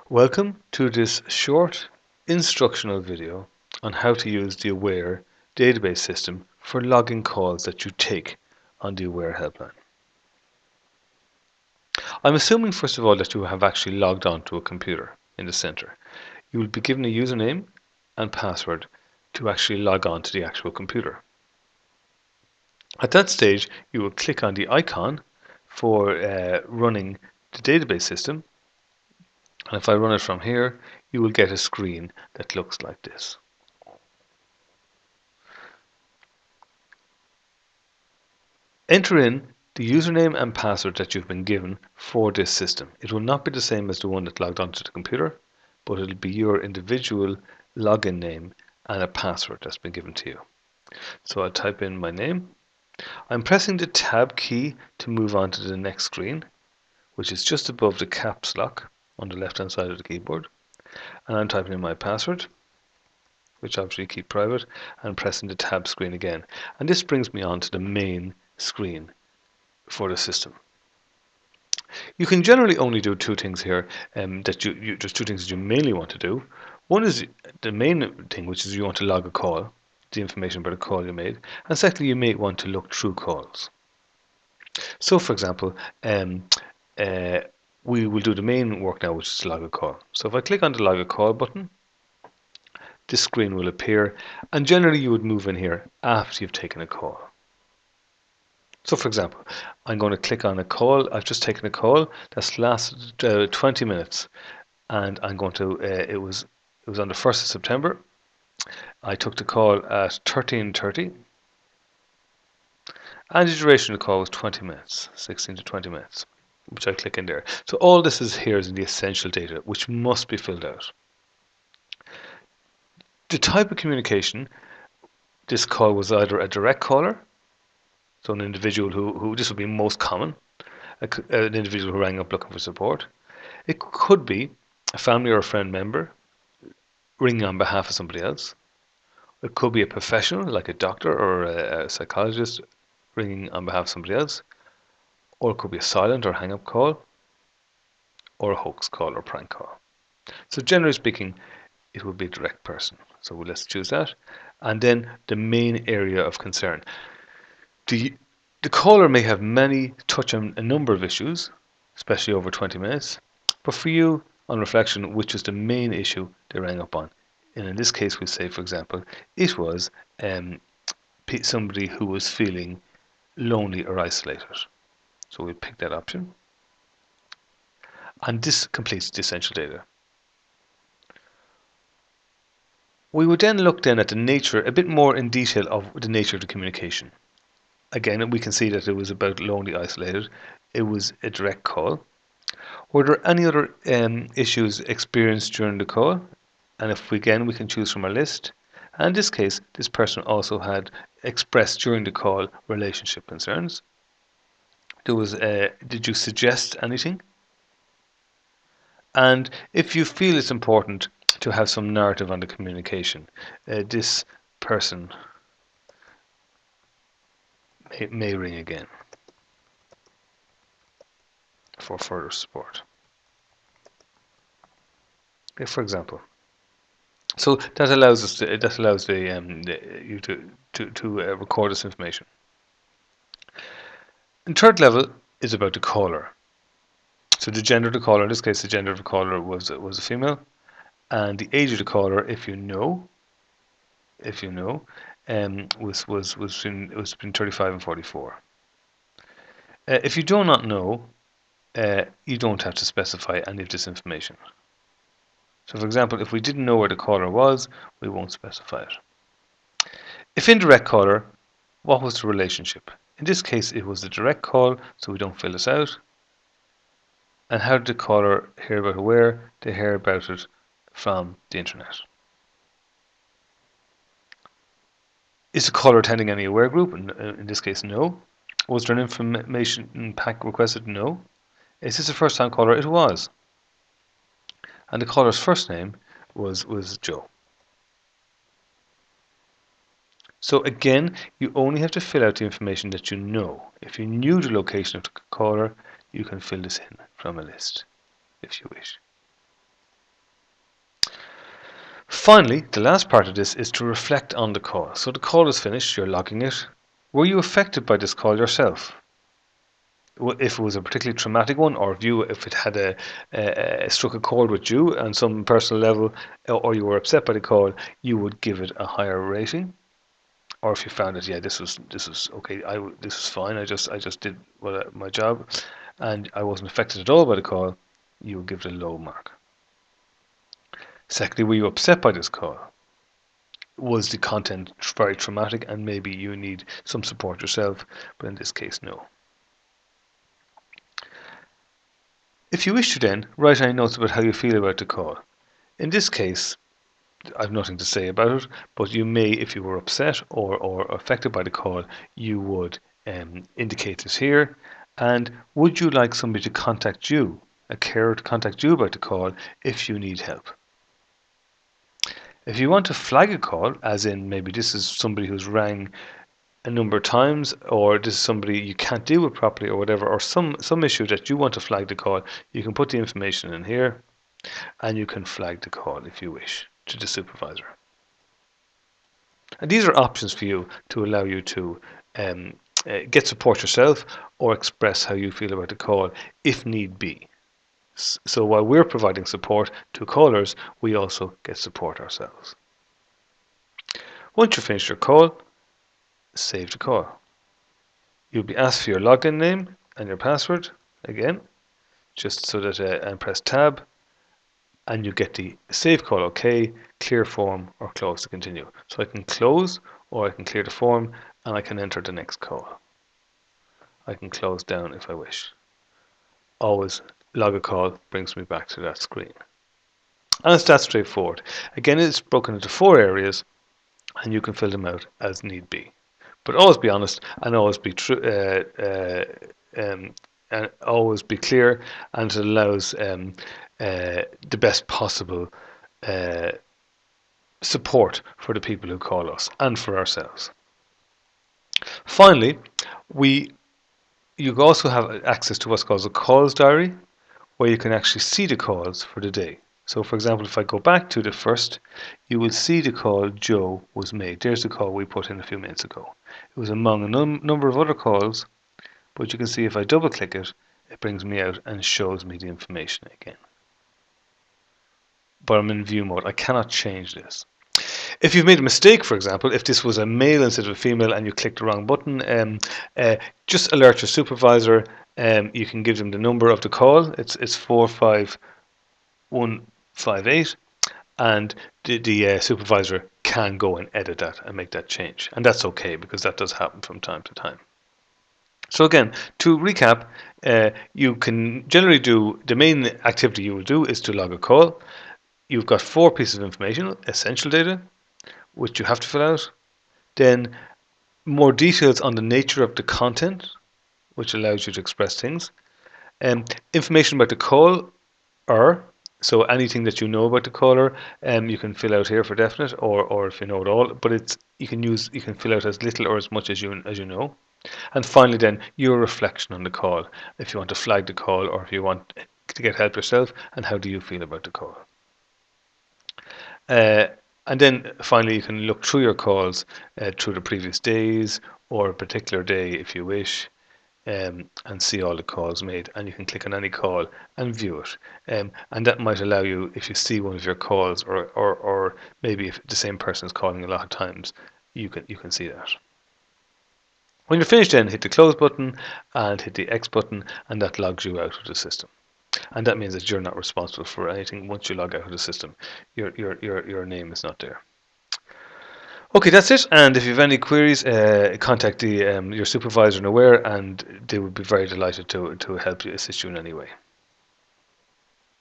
Welcome to this short instructional video on how to use the Aware database system for logging calls that you take on the Aware helpline. I'm assuming first of all that you have actually logged on to a computer in the center. You will be given a username and password to actually log on to the actual computer. At that stage, you will click on the icon for running the database system. And if I run it from here, you will get a screen that looks like this. Enter in the username and password that you've been given for this system. It will not be the same as the one that logged onto the computer, but it'll be your individual login name and a password that's been given to you. So I'll type in my name. I'm pressing the Tab key to move on to the next screen, which is just above the caps lock on the left hand side of the keyboard. And I'm typing in my password, which obviously keep private, and pressing the Tab screen again. And this brings me on to the main screen for the system. You can generally only do two things here. There's two things that you mainly want to do. One is the main thing, which is you want to log a call, the information about a call you made, and secondly, you may want to look through calls. So, for example, we will do the main work now, which is to log a call. So if I click on the log a call button, this screen will appear, and generally you would move in here after you've taken a call. So for example, I'm going to click on a call. I've just taken a call that's lasted 20 minutes, and I'm going to. It was on the 1st of September. I took the call at 13:30, and the duration of the call was 20 minutes, 16 to 20 minutes, which I click in there. So all this is here is in the essential data, which must be filled out. The type of communication, this call was either a direct caller, so an individual who this would be most common, an individual who rang up looking for support. It could be a family or a friend member ringing on behalf of somebody else. It could be a professional, like a doctor or a psychologist, ringing on behalf of somebody else. Or it could be a silent or hang-up call, or a hoax call or prank call. So generally speaking, it would be a direct person. So let's choose that. And then the main area of concern. The caller may have touch on a number of issues, especially over 20 minutes. But for you, on reflection, which is the main issue they rang up on? And in this case, we say, for example, it was somebody who was feeling lonely or isolated. So we pick that option. And this completes the essential data. We would then look then at the nature, a bit more in detail of the nature of the communication. Again, we can see that it was about lonely, isolated. It was a direct call. Were there any other issues experienced during the call? And if we can choose from our list. And in this case, this person also had expressed during the call relationship concerns. Did you suggest anything? And if you feel it's important to have some narrative on the communication, this person may ring again for further support. For example. So that allows us you to record this information. And third level is about the caller. So the gender of the caller, in this case, the gender of the caller was a female, and the age of the caller, if you know, was between 35 and 44. If you do not know, you don't have to specify any of this information. So, for example, if we didn't know where the caller was, we won't specify it. If indirect caller, what was the relationship? In this case, it was the direct call, so we don't fill this out. And how did the caller hear about Aware? They hear about it from the internet. Is the caller attending any Aware group? In this case, no. Was there an information pack requested? No. Is this a first-time caller? It was. And the caller's first name was Joe. So again, you only have to fill out the information that you know. If you knew the location of the caller, you can fill this in from a list, if you wish. Finally, the last part of this is to reflect on the call. So the call is finished, you're logging it. Were you affected by this call yourself? If it was a particularly traumatic one, or if it had struck a chord with you on some personal level, or you were upset by the call, you would give it a higher rating. Or if you found it, yeah, this was okay, this was fine. I just did my job, and I wasn't affected at all by the call, you would give it a low mark. Secondly, were you upset by this call? Was the content very traumatic and maybe you need some support yourself? But in this case, no. If you wish to then, write any notes about how you feel about the call. In this case, I've nothing to say about it, but you may, if you were upset or affected by the call, you would indicate this here. And would you like somebody to contact you, a carer to contact you about the call if you need help? If you want to flag a call, as in maybe this is somebody who's rang a number of times, or this is somebody you can't deal with properly or whatever, or some issue that you want to flag the call, you can put the information in here and you can flag the call if you wish to the supervisor. And these are options for you to allow you to get support yourself or express how you feel about the call if need be. So while we're providing support to callers, we also get support ourselves. Once you've finished your call, save the call. You'll be asked for your login name and your password again, just so that and press tab, and you get the save call OK, clear form, or close to continue. So I can close, or I can clear the form, and I can enter the next call. I can close down if I wish. Always log a call brings me back to that screen. And it's that straightforward. Again, it's broken into 4 areas, and you can fill them out as need be. But always be honest and always be true, and always be clear, and it allows the best possible support for the people who call us and for ourselves. Finally, you also have access to what's called a calls diary, where you can actually see the calls for the day. So for example, if I go back to the first, you will see the call Joe was made. There's the call we put in a few minutes ago. It was among a number of other calls, but you can see if I double click it, it brings me out and shows me the information again. But I'm in view mode. I cannot change this. If you've made a mistake, for example, if this was a male instead of a female and you clicked the wrong button, just alert your supervisor. You can give them the number of the call. It's 45158, and the supervisor can go and edit that and make that change. And that's okay, because that does happen from time to time. So again, to recap, you can generally do, the main activity you will do is to log a call. You've got 4 pieces of information: essential data, which you have to fill out, then more details on the nature of the content, which allows you to express things, information about the caller, so anything that you know about the caller, you can fill out here for definite, or if you know it all, but you can fill out as little or as much as you know. And finally then, your reflection on the call, if you want to flag the call or if you want to get help yourself, and how do you feel about the call. And then finally, you can look through your calls through the previous days or a particular day if you wish, and see all the calls made. And you can click on any call and view it. And that might allow you, if you see one of your calls, or maybe if the same person is calling a lot of times, you can see that. When you're finished, then hit the close button and hit the X button, and that logs you out of the system. And that means that you're not responsible for anything once you log out of the system. Your name is not there. Okay, that's it. And if you have any queries, contact your supervisor and aware, and they would be very delighted to help you, assist you in any way.